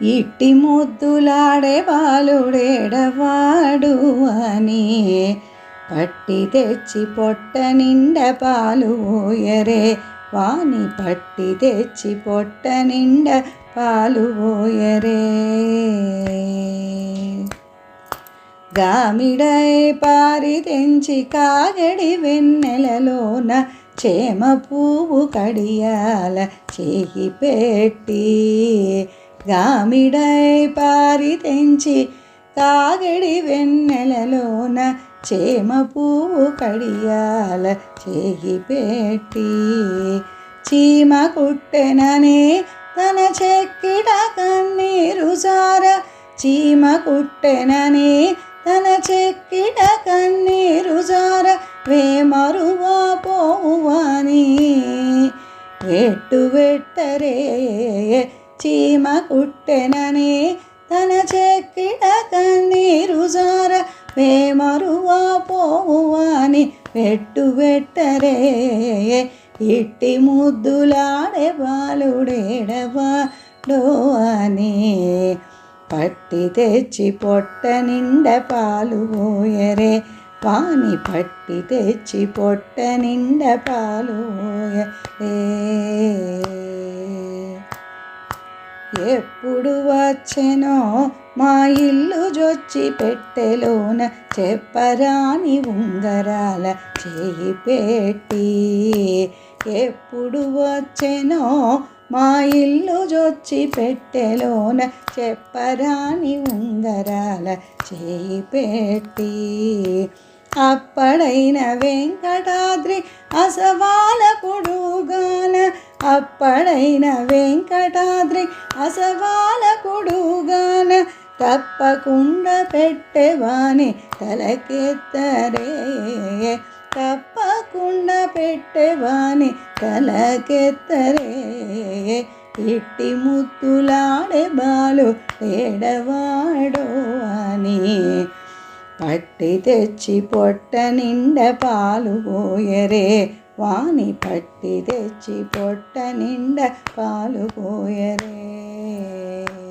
ఇట్టి ముద్దులాడే బాలుడేడవాడు అని పట్టి తెచ్చి పొట్ట నిండ పాలు పోయరే వాని పట్టి తెచ్చి పొట్ట నిండ పాలు పోయరే. గామిడై పారి తెంచి కాగడి వెన్నెలలోన చేమ పువ్వు కడియాల చేయి పెట్టి. గామిడై పారి తెంచి కాగడి వెన్నెలలోన చేమ పువ్వు కడియాల చేయి పెట్టి. చీమ కుట్టెననే తన చెక్కిట కన్నీరు జార చీమ కుట్టెననే తన చెక్కిట కన్నీరు జార వేమరువా పోవాని వెట్టు వెట్టరే. చీమ కుట్టెననే తన చెక్కిట కన్నీరు జార వేమరువా పోవాని వెట్టు వెట్టరే. ఇట్టి ముద్దులాడే బాలుడేడవాడో అని పట్టి తెచ్చి పొట్ట నిండ పాలు పోయరే వాని పట్టి తెచ్చి పొట్ట నిండ పాలు పోయరే. ఎప్పుడు వచ్చెనో మా ఇల్లు జొచ్చి పెట్టెలోన చెప్పరాని ఉంగరాల చేయి పెట్టి. ఎప్పుడు వచ్చెనో మా ఇల్లు జొచ్చి పెట్టెలోన చెప్పరాని ఉంగరాల చేయి పెట్టి. అప్పడైన వెంకటాద్రి అసవాలకుడుగాన అప్పడైన వెంకటాద్రి అసవాలకుడుగాన తప్పకుండా పెట్టెవాని తలకెత్తరే. తప్పకుండా పెట్టెవాని తలకెత్తరే. ఇట్టి ముద్దులాడే బాలు ఏడవాడో అని పట్టి తెచ్చి పొట్ట నిండ పాలు పోయరే వాని పట్టి తెచ్చి పొట్ట నిండ పాలు పోయరే.